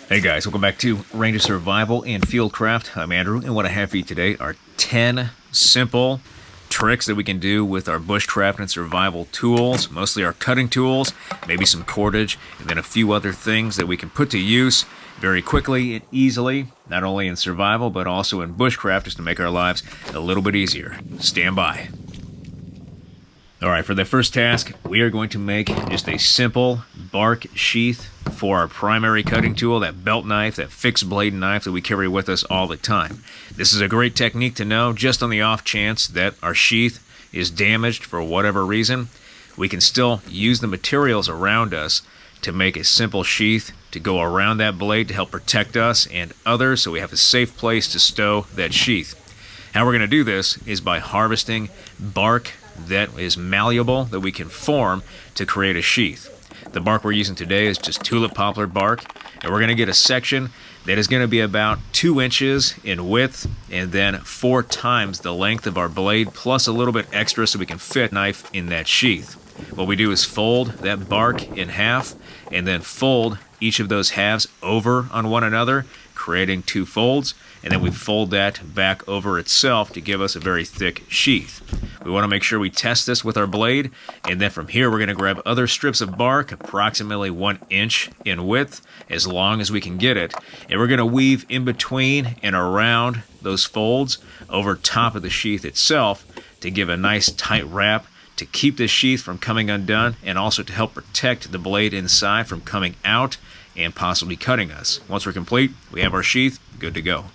Hey guys, welcome back to Ranger Survival and Fieldcraft. I'm Andrew, and what I have for you today are 10 simple tricks that we can do with our bushcraft and survival tools, mostly our cutting tools, maybe some cordage, and then a few other things that we can put to use very quickly and easily, not only in survival, but also in bushcraft, just to make our lives a little bit easier. Stand by. Alright, for the first task, we are going to make just a simple bark sheath for our primary cutting tool, that belt knife, that fixed blade knife that we carry with us all the time. This is a great technique to know, just on the off chance that our sheath is damaged for whatever reason. We can still use the materials around us to make a simple sheath to go around that blade to help protect us and others, so we have a safe place to stow that sheath. How we're going to do this is by harvesting bark that is malleable, that we can form to create a sheath. The bark we're using today is just tulip poplar bark, and we're going to get a section that is going to be about 2 inches in width and then 4 times the length of our blade, plus a little bit extra so we can fit a knife in that sheath. What we do is fold that bark in half and then fold each of those halves over on one another, creating 2 folds, and then we fold that back over itself to give us a very thick sheath. We want to make sure we test this with our blade, and then from here we're going to grab other strips of bark, approximately 1 inch in width, as long as we can get it, and we're going to weave in between and around those folds over top of the sheath itself to give a nice tight wrap to keep the sheath from coming undone, and also to help protect the blade inside from coming out and possibly cutting us. Once we're complete, we have our sheath good to go.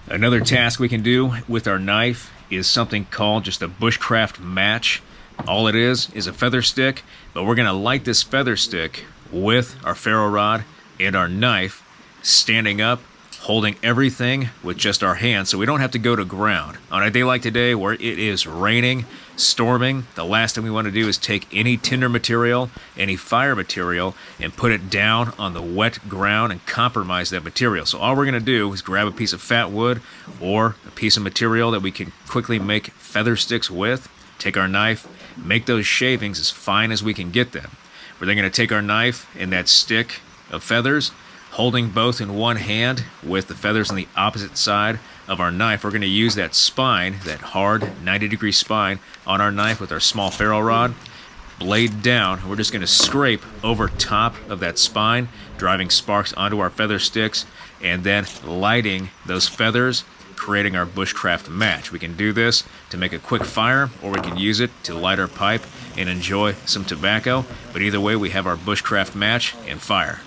Another task we can do with our knife is something called just a bushcraft match. All it is a feather stick, but we're going to light this feather stick with our ferro rod and our knife, standing up, holding everything with just our hands, so we don't have to go to ground. On a day like today where it is raining, storming, the last thing we want to do is take any tinder material, any fire material, and put it down on the wet ground and compromise that material. So all we're going to do is grab a piece of fat wood or a piece of material that we can quickly make feather sticks with, take our knife, make those shavings as fine as we can get them. We're then going to take our knife and that stick of feathers, holding both in one hand with the feathers on the opposite side of our knife. We're going to use that spine, that hard 90-degree spine on our knife with our small ferro rod, blade down. We're just going to scrape over top of that spine, driving sparks onto our feather sticks, and then lighting those feathers, creating our bushcraft match. We can do this to make a quick fire, or we can use it to light our pipe and enjoy some tobacco, but either way we have our bushcraft match and fire.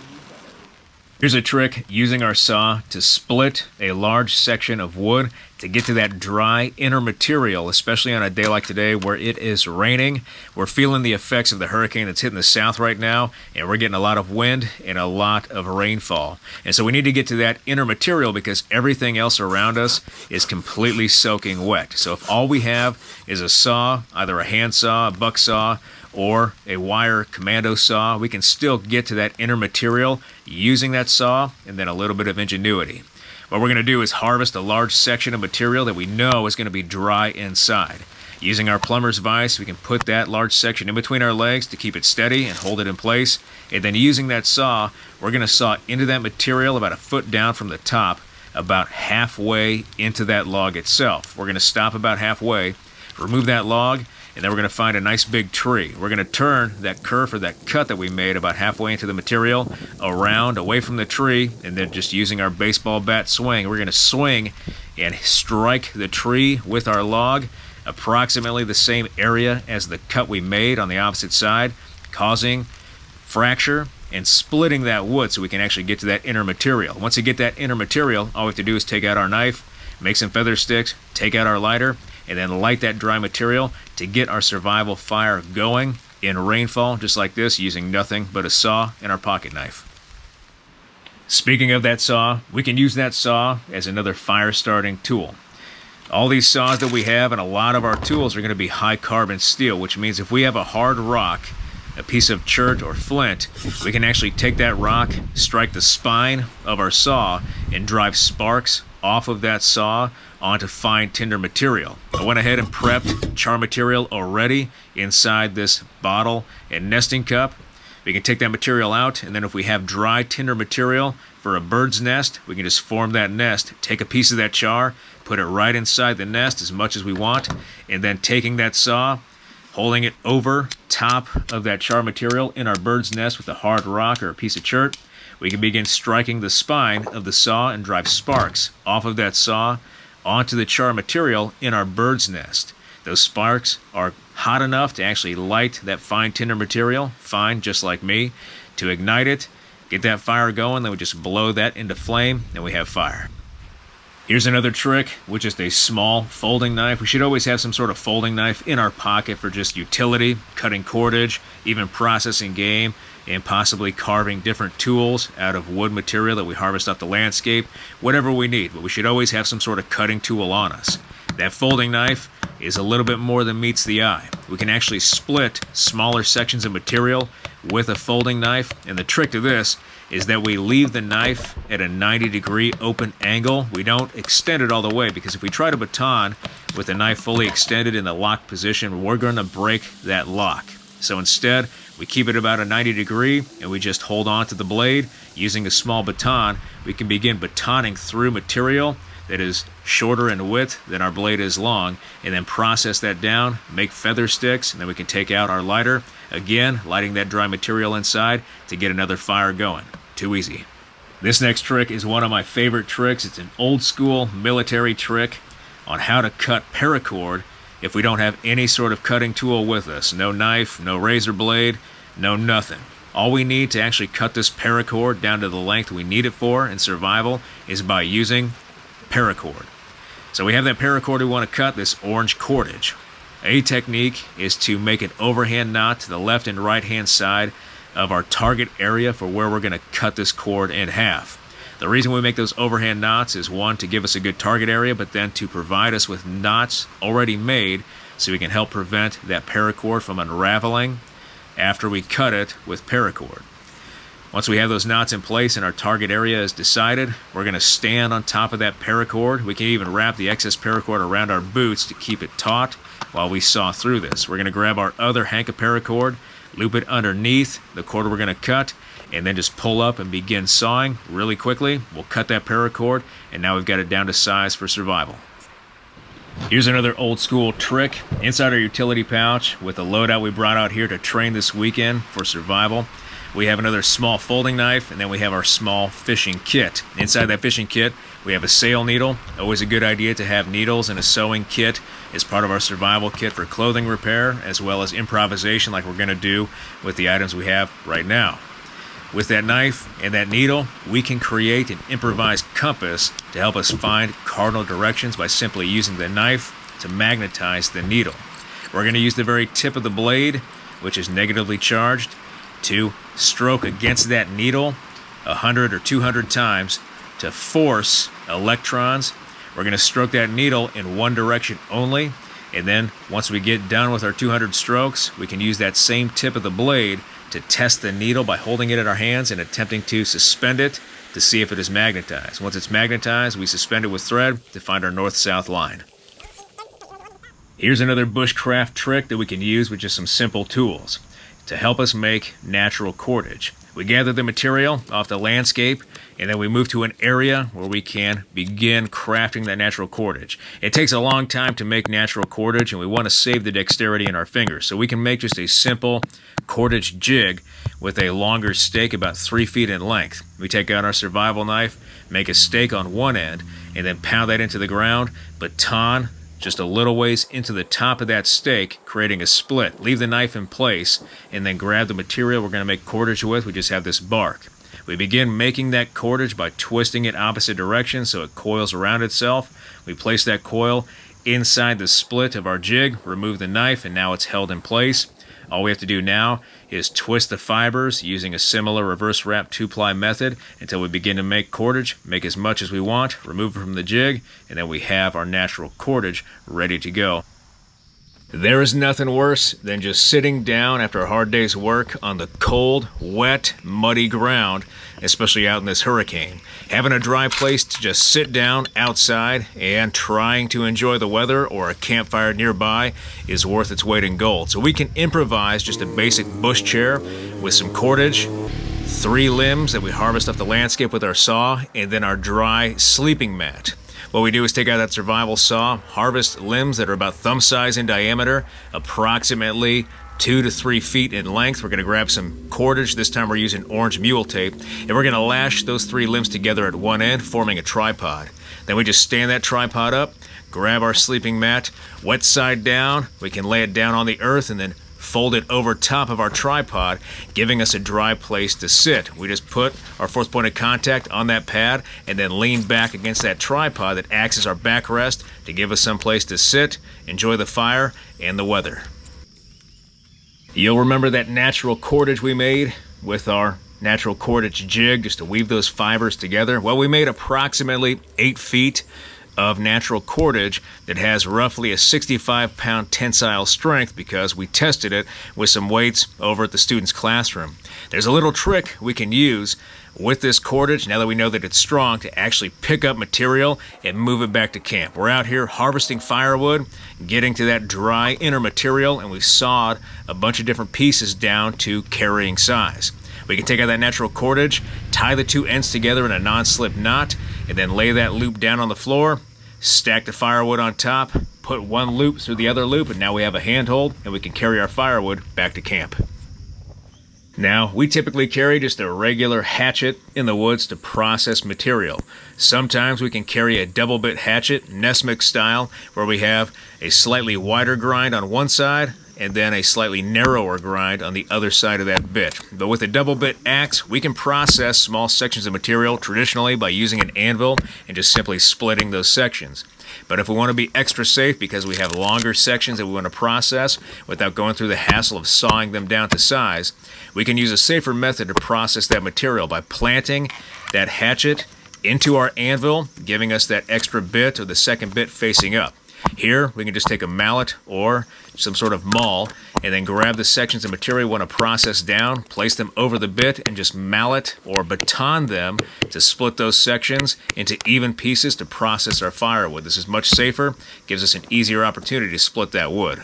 Here's a trick using our saw to split a large section of wood to get to that dry inner material, especially on a day like today where it is raining. We're feeling the effects of the hurricane that's hitting the south right now, and we're getting a lot of wind and a lot of rainfall. And so we need to get to that inner material because everything else around us is completely soaking wet. So if all we have is a saw, either a hand saw, a buck saw, or a wire commando saw, we can still get to that inner material using that saw and then a little bit of ingenuity. What we're going to do is harvest a large section of material that we know is going to be dry inside. Using our plumber's vise, we can put that large section in between our legs to keep it steady and hold it in place. And then using that saw, we're going to saw into that material about a foot down from the top, about halfway into that log itself. We're going to stop about halfway, remove that log, and then we're going to find a nice big tree. We're going to turn that curve or that cut that we made about halfway into the material around, away from the tree, and then just using our baseball bat swing, we're going to swing and strike the tree with our log, approximately the same area as the cut we made on the opposite side, causing fracture and splitting that wood so we can actually get to that inner material. Once we get that inner material, all we have to do is take out our knife, make some feather sticks, take out our lighter, and then light that dry material to get our survival fire going in rainfall, just like this, using nothing but a saw and our pocket knife. Speaking of that saw, we can use that saw as another fire starting tool. All these saws that we have and a lot of our tools are going to be high carbon steel, which means if we have a hard rock, a piece of chert or flint, we can actually take that rock, strike the spine of our saw, and drive sparks off of that saw onto fine tinder material. I went ahead and prepped char material already inside this bottle and nesting cup. We can take that material out, and then if we have dry tinder material for a bird's nest, we can just form that nest, take a piece of that char, put it right inside the nest as much as we want, and then taking that saw, holding it over top of that char material in our bird's nest with a hard rock or a piece of chert, we can begin striking the spine of the saw and drive sparks off of that saw onto the char material in our bird's nest. Those sparks are hot enough to actually light that fine tinder material, fine just like me, to ignite it, get that fire going, then we just blow that into flame, and we have fire. Here's another trick with just a small folding knife. We should always have some sort of folding knife in our pocket for just utility, cutting cordage, even processing game, and possibly carving different tools out of wood material that we harvest off the landscape, whatever we need. But we should always have some sort of cutting tool on us. That folding knife is a little bit more than meets the eye. We can actually split smaller sections of material with a folding knife, and the trick to this is that we leave the knife at a 90-degree open angle. We don't extend it all the way, because if we try to baton with the knife fully extended in the locked position, we're going to break that lock. So instead, we keep it about a 90-degree, and we just hold on to the blade. Using a small baton, we can begin batoning through material that is shorter in width than our blade is long, and then process that down, make feather sticks, and then we can take out our lighter, again lighting that dry material inside to get another fire going. Too easy. This next trick is one of my favorite tricks. It's an old school military trick on how to cut paracord if we don't have any sort of cutting tool with us. No knife, no razor blade, no nothing. All we need to actually cut this paracord down to the length we need it for in survival is by using paracord. So we have that paracord we want to cut, this orange cordage. A technique is to make an overhand knot to the left and right hand side of our target area for where we're going to cut this cord in half. The reason we make those overhand knots is, one, to give us a good target area, but then to provide us with knots already made so we can help prevent that paracord from unraveling after we cut it with paracord. Once we have those knots in place and our target area is decided, we're going to stand on top of that paracord. We can even wrap the excess paracord around our boots to keep it taut while we saw through this. We're going to grab our other hank of paracord, loop it underneath the cord we're going to cut, and then just pull up and begin sawing really quickly. We'll cut that paracord, and now we've got it down to size for survival. Here's another old school trick. Inside our utility pouch with the loadout we brought out here to train this weekend for survival, we have another small folding knife, and then we have our small fishing kit. Inside that fishing kit, we have a sail needle. Always a good idea to have needles and a sewing kit as part of our survival kit for clothing repair, as well as improvisation like we're going to do with the items we have right now. With that knife and that needle, we can create an improvised compass to help us find cardinal directions by simply using the knife to magnetize the needle. We're going to use the very tip of the blade, which is negatively charged, to stroke against that needle 100 or 200 times to force electrons. We're going to stroke that needle in one direction only, and then once we get done with our 200 strokes, we can use that same tip of the blade to test the needle by holding it in our hands and attempting to suspend it to see if it is magnetized. Once it's magnetized, we suspend it with thread to find our north-south line. Here's another bushcraft trick that we can use with just some simple tools to help us make natural cordage. We gather the material off the landscape, and then we move to an area where we can begin crafting that natural cordage. It takes a long time to make natural cordage, and we want to save the dexterity in our fingers. So we can make just a simple cordage jig with a longer stake about 3 feet in length. We take out our survival knife, make a stake on one end, and then pound that into the ground, baton just a little ways into the top of that stake, creating a split. Leave the knife in place, and then grab the material we're going to make cordage with. We just have this bark. We begin making that cordage by twisting it opposite directions so it coils around itself. We place that coil inside the split of our jig, remove the knife, and now it's held in place. All we have to do now is twist the fibers using a similar reverse wrap 2-ply method until we begin to make cordage, make as much as we want, remove it from the jig, and then we have our natural cordage ready to go. There is nothing worse than just sitting down after a hard day's work on the cold, wet, muddy ground, especially out in this hurricane. Having a dry place to just sit down outside and trying to enjoy the weather or a campfire nearby is worth its weight in gold. So we can improvise just a basic bush chair with some cordage, 3 limbs that we harvest off the landscape with our saw, and then our dry sleeping mat. What we do is take out that survival saw, harvest limbs that are about thumb size in diameter, approximately 2 to 3 feet in length. We're going to grab some cordage. This time we're using orange mule tape, and we're going to lash those 3 limbs together at one end, forming a tripod. Then we just stand that tripod up, grab our sleeping mat, wet side down. We can lay it down on the earth and then fold it over top of our tripod, giving us a dry place to sit. We just put our 4th point of contact on that pad and then lean back against that tripod that acts as our backrest to give us some place to sit, enjoy the fire and the weather. You'll remember that natural cordage we made with our natural cordage jig just to weave those fibers together. Well, we made approximately 8 feet of natural cordage that has roughly a 65-pound tensile strength because we tested it with some weights over at the student's classroom. There's a little trick we can use with this cordage, now that we know that it's strong, to actually pick up material and move it back to camp. We're out here harvesting firewood, getting to that dry inner material, and we sawed a bunch of different pieces down to carrying size. We can take out that natural cordage, tie the 2 ends together in a non-slip knot, and then lay that loop down on the floor, stack the firewood on top, put 1 loop through the other loop, and now we have a handhold, and we can carry our firewood back to camp. Now, we typically carry just a regular hatchet in the woods to process material. Sometimes we can carry a double bit hatchet, Nesmith style, where we have a slightly wider grind on one side, and then a slightly narrower grind on the other side of that bit. But with a double bit axe, we can process small sections of material traditionally by using an anvil and just simply splitting those sections. But if we want to be extra safe because we have longer sections that we want to process without going through the hassle of sawing them down to size, we can use a safer method to process that material by planting that hatchet into our anvil, giving us that extra bit or the second bit facing up. Here, we can just take a mallet or some sort of maul and then grab the sections of material we want to process down, place them over the bit, and just mallet or baton them to split those sections into even pieces to process our firewood. This is much safer, gives us an easier opportunity to split that wood.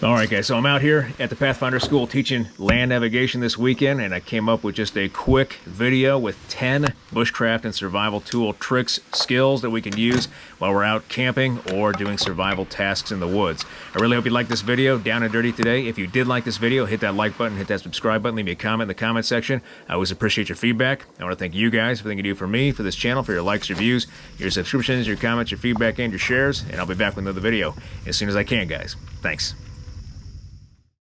Alright guys, so I'm out here at the Pathfinder School teaching land navigation this weekend, and I came up with just a quick video with 10 bushcraft and survival tool tricks, skills that we can use while we're out camping or doing survival tasks in the woods. I really hope you liked this video, Down and Dirty today. If you did like this video, hit that like button, hit that subscribe button, leave me a comment in the comment section. I always appreciate your feedback. I want to thank you guys for everything you do for me, for this channel, for your likes, your views, your subscriptions, your comments, your feedback, and your shares, and I'll be back with another video as soon as I can, guys. Thanks.